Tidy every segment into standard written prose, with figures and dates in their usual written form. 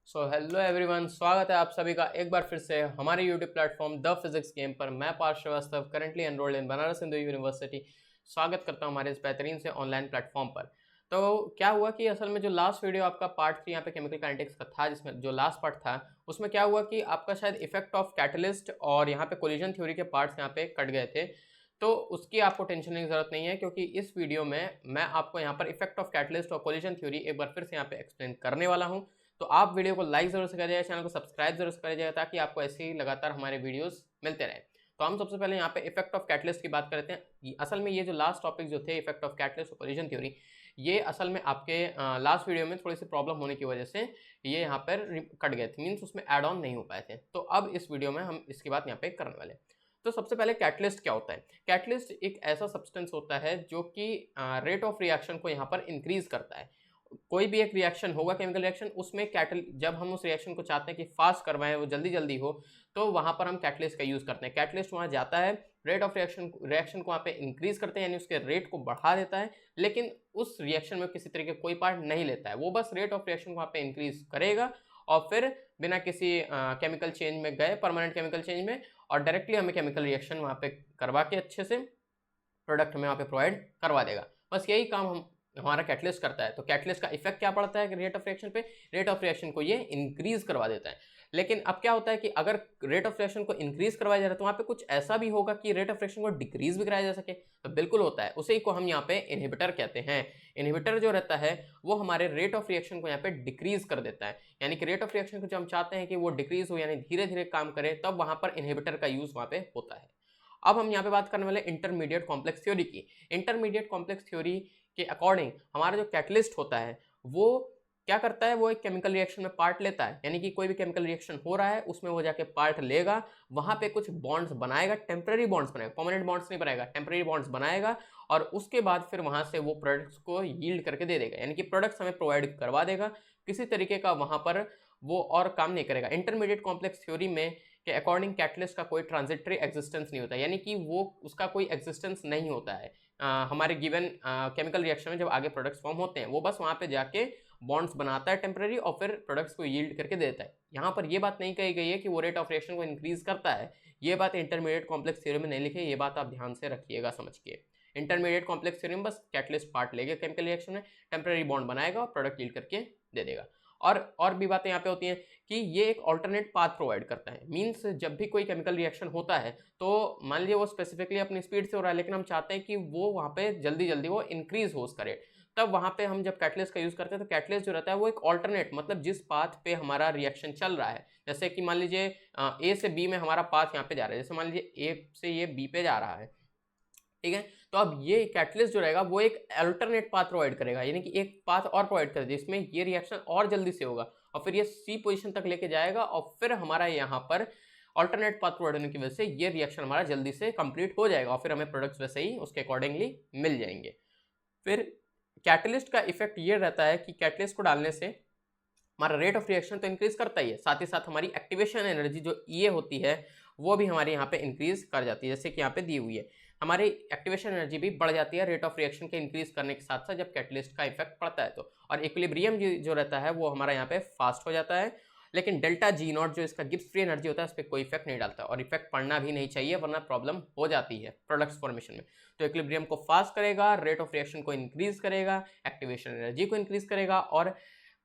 Hello everyone, स्वागत है आप सभी का एक बार फिर से हमारे YouTube platform the physics game पर। मैं Parth Srivastava currently enrolled in Banaras Hindu University स्वागत करता हूं हमारे इस बेहतरीन से ऑनलाइन प्लेटफॉर्म पर। तो क्या हुआ कि असल में जो लास्ट वीडियो आपका पार्ट 3 यहाँ पे केमिकल काइनेटिक्स का था, जिसमें जो लास्ट पार्ट था उसमें क्या हुआ कि आपका शायद इफेक्ट ऑफ कैटलिस्ट और यहाँ पे कोलिजन थ्योरी के पार्ट्स यहाँ पे कट गए थे। तो उसकी आपको टेंशन लेने की जरूरत नहीं है, क्योंकि इस वीडियो में मैं आपको यहाँ पर इफेक्ट ऑफ कैटलिस्ट और कोलिजन थ्योरी एक बार फिर से यहाँ पे एक्सप्लेन करने वाला हूँ। तो आप वीडियो को लाइक जरूर से करिएगा, चैनल को सब्सक्राइब जरूर से करिएगा, ताकि आपको ऐसे ही लगातार हमारे वीडियोस मिलते रहे। तो हम सबसे पहले यहाँ पे इफेक्ट ऑफ कैटलिस्ट की बात करते हैं। असल में ये जो लास्ट टॉपिक जो थे इफेक्ट ऑफ कैटलिस्ट और कोलिजन थ्योरी, ये असल में आपके लास्ट वीडियो में थोड़ी सी प्रॉब्लम होने की वजह से ये यहाँ पर कट गए थे, मीन्स उसमें एड ऑन नहीं हो पाए थे। तो अब इस वीडियो में हम इसकी बात यहाँ पे करने वाले। तो सबसे पहले कैटलिस्ट क्या होता है। कैटलिस्ट एक ऐसा सब्सटेंस होता है जो कि रेट ऑफ रिएक्शन को यहाँ पर इंक्रीज करता है। कोई भी एक रिएक्शन होगा, केमिकल रिएक्शन, उसमें जब हम उस रिएक्शन को चाहते हैं कि फास्ट करवाएं, वो जल्दी जल्दी हो, तो वहां पर हम कैटलिस्ट का यूज करते हैं। कैटलिस्ट वहां जाता है, रेट ऑफ रिएक्शन को वहां पे इंक्रीज करते हैं, यानी उसके रेट को बढ़ा देता है, लेकिन उस रिएक्शन में किसी तरीके कोई पार्ट नहीं लेता है। वो बस रेट ऑफ रिएक्शन को वहां पे इंक्रीज करेगा और फिर बिना किसी केमिकल चेंज में गए, परमानेंट केमिकल चेंज में, और डायरेक्टली हमें केमिकल रिएक्शन वहां पे करवा के अच्छे से प्रोडक्ट हमें वहाँ पे प्रोवाइड करवा देगा। बस यही काम हमारा कैटलिस्ट करता है। तो कैटलिस्ट का इफेक्ट क्या पड़ता है रेट ऑफ रिएक्शन पे? रेट ऑफ रिएक्शन को ये इंक्रीज करवा देता है। लेकिन अब क्या होता है कि अगर रेट ऑफ रिएक्शन को इंक्रीज करवाया जा रहा है तो वहाँ पे कुछ ऐसा भी होगा कि रेट ऑफ रिएक्शन को डिक्रीज भी कराया जा सके। तो बिल्कुल होता है, उसी को हम यहाँ पे इनहिबिटर कहते हैं। इनहिबिटर जो रहता है वो हमारे रेट ऑफ रिएक्शन को यहाँ पे डिक्रीज कर देता है, यानी कि रेट ऑफ रिएक्शन को जो हम चाहते हैं कि वो डिक्रीज हो, यानी धीरे धीरे काम करे, तब वहां पर इनहिबिटर का यूज वहां पे होता है। अब हम यहाँ पे बात करने वाले इंटरमीडिएट कॉम्प्लेक्स थ्योरी की। इंटरमीडिएट कॉम्प्लेक्स थ्योरी के अकॉर्डिंग हमारा जो कैटलिस्ट होता है वो क्या करता है, वो एक केमिकल रिएक्शन में पार्ट लेता है, यानी कि कोई भी केमिकल रिएक्शन हो रहा है उसमें वो जाके पार्ट लेगा, वहां पे कुछ बॉन्ड्स बनाएगा, टेम्पररी बॉन्ड्स बनाएगा, परमानेंट बॉन्ड्स नहीं बनाएगा, टेम्पररी बॉन्ड्स बनाएगा, और उसके बाद फिर वहां से वो प्रोडक्ट्स को यील्ड करके दे देगा, यानी कि प्रोडक्ट्स हमें प्रोवाइड करवा देगा। किसी तरीके का वहां पर वो और काम नहीं करेगा। इंटरमीडिएट कॉम्प्लेक्स थ्योरी में के अकॉर्डिंग कैटलिस्ट का कोई ट्रांजिटरी एग्जिस्टेंस नहीं होता, यानी कि वो उसका कोई एग्जिस्टेंस नहीं होता है हमारे गिवन केमिकल रिएक्शन में। जब आगे प्रोडक्ट्स फॉर्म होते हैं वो बस वहां पे जाके बॉन्ड्स बनाता है टेम्पररी, और फिर प्रोडक्ट्स को यील्ड करके देता है। यहाँ पर ये बात नहीं कही गई है कि वो रेट ऑफ रिएक्शन को इंक्रीज करता है। ये बात इंटरमीडिएट कॉम्प्लेक्स थ्योरी में नहीं लिखी है, ये बात आप ध्यान से रखिएगा, समझ के। इंटरमीडिएट कॉम्प्लेक्स थ्योरी में बस कैटलिस्ट पार्ट लेगा केमिकल रिएक्शन में, टेम्पररी बॉन्ड बनाएगा और प्रोडक्ट यील्ड करके दे देगा। और भी बातें यहाँ पे होती हैं कि ये एक ऑल्टरनेट पाथ प्रोवाइड करता है। मींस जब भी कोई केमिकल रिएक्शन होता है तो मान लीजिए वो स्पेसिफिकली अपनी स्पीड से हो रहा है, लेकिन हम चाहते हैं कि वो वहाँ पे जल्दी जल्दी वो इंक्रीज हो उसका रेट, तब वहाँ पे हम जब कैटलिस्ट का यूज करते हैं तो कैटलिस्ट जो रहता है वो एक ऑल्टरनेट, मतलब जिस पाथ पे हमारा रिएक्शन चल रहा है, जैसे कि मान लीजिए ए से बी में हमारा पाथ यहाँ पे जा रहा है, जैसे मान लीजिए ए से ये बी पे जा रहा है, ठीक है। तो अब ये कैटलिस्ट जो रहेगा वो एक अल्टरनेट पाथ प्रोवाइड करेगा, यानी कि एक पाथ और प्रोवाइड कर देगा जिसमें ये रिएक्शन और जल्दी से होगा, और फिर ये सी पोजीशन तक लेके जाएगा, और फिर हमारा यहाँ पर अल्टरनेट पाथ प्रोवाइड होने की वजह से ये रिएक्शन हमारा जल्दी से कंप्लीट हो जाएगा, और फिर हमें प्रोडक्ट्स वैसे ही उसके अकॉर्डिंगली मिल जाएंगे। फिर कैटलिस्ट का इफेक्ट ये रहता है कि कैटलिस्ट को डालने से हमारा रेट ऑफ रिएक्शन तो इंक्रीज करता ही है, साथ ही साथ हमारी एक्टिवेशन एनर्जी जो ये होती है वो भी हमारे यहाँ पे इंक्रीज कर जाती है, जैसे कि यहाँ पे दी हुई है। हमारी एक्टिवेशन एनर्जी भी बढ़ जाती है रेट ऑफ रिएक्शन के इंक्रीज करने के साथ साथ जब कैटलिस्ट का इफेक्ट पड़ता है तो। और इक्विलिब्रियम जो रहता है वो हमारा यहाँ पे फास्ट हो जाता है, लेकिन डेल्टा जी नॉट जो इसका गिब्स फ्री एनर्जी होता है उस पर कोई इफेक्ट नहीं डालता, और इफेक्ट पड़ना भी नहीं चाहिए वरना प्रॉब्लम हो जाती है प्रोडक्ट्स फॉर्मेशन में। तो इक्विलिब्रियम को फास्ट करेगा, रेट ऑफ रिएक्शन को इंक्रीज करेगा, एक्टिवेशन एनर्जी को इंक्रीज करेगा, और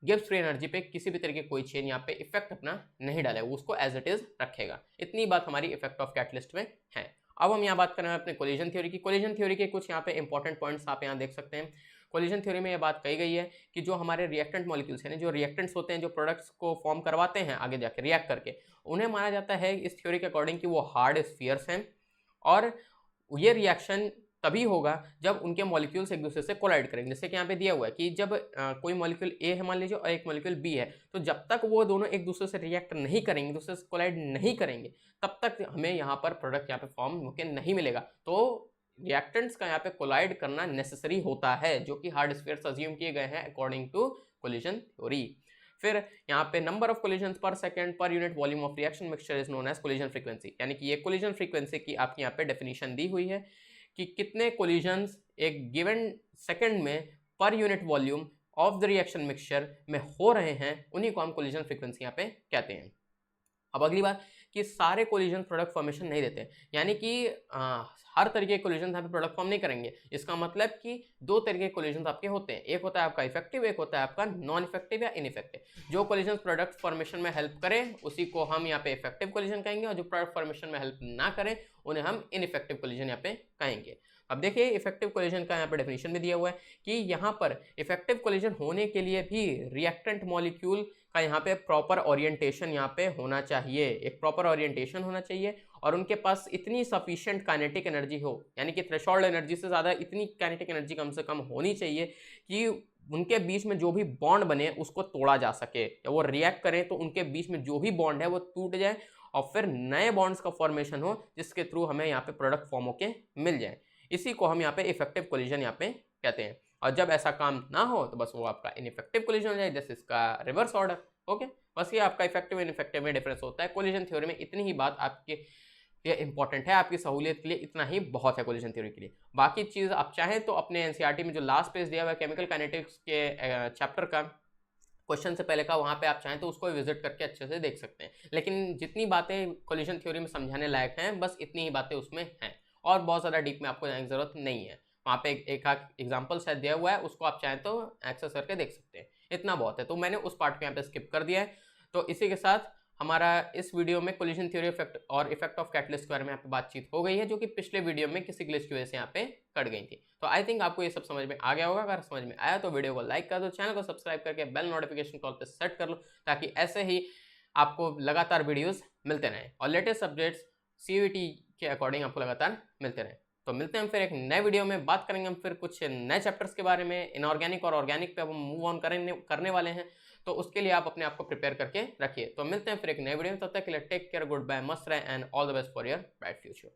गिब्स फ्री एनर्जी पे किसी भी तरीके कोई चेंज यहाँ पे इफेक्ट अपना नहीं डालेगा, उसको एज इट इज रखेगा। इतनी बात हमारी इफेक्ट ऑफ कैटलिस्ट में है। अब हम यहाँ बात करें अपने कोलिजन थ्योरी की। कोलिजन थ्योरी के कुछ यहाँ पे इंपॉर्टेंट पॉइंट्स आप यहाँ देख सकते हैं। कोलिजन थ्योरी में यह बात कही गई है कि जो हमारे रिएक्टेंट मॉलिक्यूल्स हैं, जो रिएक्टेंट्स होते हैं जो प्रोडक्ट्स को फॉर्म करवाते हैं आगे जाके रिएक्ट करके, उन्हें माना जाता है इस थ्योरी के अकॉर्डिंग कि वो हार्ड स्फीयर्स हैं, और ये रिएक्शन तभी होगा जब उनके मॉलिक्यूल्स एक दूसरे से कोलाइड करेंगे। जैसे कि यहाँ पे दिया हुआ है कि जब कोई मॉलिक्यूल ए है मान लीजिए और एक मॉलिक्यूल बी है, तो जब तक वो दोनों एक दूसरे से रिएक्ट नहीं करेंगे, दूसरे से कोलाइड नहीं करेंगे, तब तक हमें यहाँ पर प्रोडक्ट यहाँ पे फॉर्म होकर नहीं मिलेगा। तो रिएक्टेंट्स का यहाँ पे कोलाइड करना नेसेसरी होता है, जो कि हार्ड स्फीयर्स अज्यूम किए गए हैं अकॉर्डिंग टू कोलिजन थ्योरी। फिर यहाँ पे number of collision per second per unit volume of reaction mixture is known as collision frequency, यानी कि ये कोलिजन फ्रीक्वेंसी की आपकी यहाँ पे डेफिनेशन दी हुई है कि कितने कोलिजन्स एक गिवन सेकंड में पर unit volume of the reaction mixture में हो रहे हैं उन्हीं को हम कोलिजन फ्रीक्वेंसी यहाँ पे कहते हैं। अब अगली बात कि सारे कोलिजन प्रोडक्ट फॉर्मेशन नहीं देते, यानी कि हर तरीके के कोलिजन यहाँ पे प्रोडक्ट फॉर्म नहीं करेंगे। इसका मतलब कि दो तरीके के कोलिजन आपके होते हैं, एक होता है आपका इफेक्टिव, एक होता है आपका नॉन इफेक्टिव या इनइफेक्टिव। जो कोलिजन प्रोडक्ट फॉर्मेशन में हेल्प करे उसी को हम यहाँ पे इफेक्टिव कोलिजन कहेंगे, और जो प्रोडक्ट फॉर्मेशन में हेल्प ना करें उन्हें हम इनइफेक्टिव कोलिजन यहाँ पे कहेंगे। अब देखिए इफेक्टिव कोलिजन का यहाँ पे डेफिनेशन भी दिया हुआ है कि यहाँ पर इफेक्टिव कोलिजन होने के लिए भी रिएक्टेंट मॉलिक्यूल का यहाँ पे प्रॉपर ओरिएंटेशन यहाँ पे होना चाहिए, एक प्रॉपर ओरिएंटेशन होना चाहिए, और उनके पास इतनी सफिशिएंट काइनेटिक एनर्जी हो, यानी कि थ्रेशोल्ड एनर्जी से ज़्यादा इतनी काइनेटिक एनर्जी कम से कम होनी चाहिए कि उनके बीच में जो भी बॉन्ड बने उसको तोड़ा जा सके, या वो रिएक्ट करें तो उनके बीच में जो भी बॉन्ड है वो टूट जाए और फिर नए बॉन्ड्स का फॉर्मेशन हो, जिसके थ्रू हमें यहाँ पे प्रोडक्ट फॉर्म होके मिल जाए। इसी को हम यहाँ पे इफेक्टिव कोलिजन यहाँ पे कहते हैं। और जब ऐसा काम ना हो तो बस वो आपका इनइफेक्टिव कोलिजन हो जाए, जैसे इसका रिवर्स ऑर्डर। ओके, बस ये आपका इफेक्टिव इनइफेक्टिव में डिफरेंस होता है। कोलिजन थ्योरी में इतनी ही बात आपके लिए इंपॉर्टेंट है, आपकी सहूलियत के लिए इतना ही बहुत है कोलिजन थ्योरी के लिए। बाकी चीज़ आप चाहें तो अपने एनसीईआरटी में जो लास्ट पेज दिया हुआ है केमिकल काइनेटिक्स के चैप्टर का क्वेश्चन से पहले का, वहाँ पे आप चाहें तो उसको विजिट करके अच्छे से देख सकते हैं। लेकिन जितनी बातें कोलिजन थ्योरी में समझाने लायक हैं बस इतनी ही बातें उसमें हैं, और बहुत ज़्यादा डीप में आपको जाने की जरूरत नहीं है। वहाँ पे एक एग्जाम्पल शायद दिया हुआ है, उसको आप चाहें तो एक्सेस करके देख सकते हैं, इतना बहुत है। तो मैंने उस पार्ट को यहाँ पे स्किप कर दिया है। तो इसी के साथ हमारा इस वीडियो में कोलिजन थ्योरी इफेक्ट और इफेक्ट ऑफ कैटलिस्ट के बारे में यहाँ पे बातचीत हो गई है, जो कि पिछले वीडियो में किसी ग्लिच की वजह से यहाँ पे कट गई थी। तो आई थिंक आपको ये सब समझ में आ गया होगा। अगर समझ में आया तो वीडियो को लाइक कर दो, चैनल को सब्सक्राइब करके बेल नोटिफिकेशन कॉल पे सेट कर लो, ताकि ऐसे ही आपको लगातार वीडियोस मिलते रहें और लेटेस्ट अपडेट्स सीयूईटी के अकॉर्डिंग आपको लगातार मिलते रहें। तो मिलते हैं हम फिर एक नए वीडियो में, बात करेंगे हम फिर कुछ नए चैप्टर्स के बारे में। इनऑर्गेनिक और ऑर्गेनिक पे अब हम मूव ऑन करने वाले हैं, तो उसके लिए आप अपने आप को प्रिपेयर करके रखिए। तो मिलते हैं फिर एक नए वीडियो में, तब तक के लिए टेक केयर, गुड बाय, मस्त रहे and all the best for your bright future.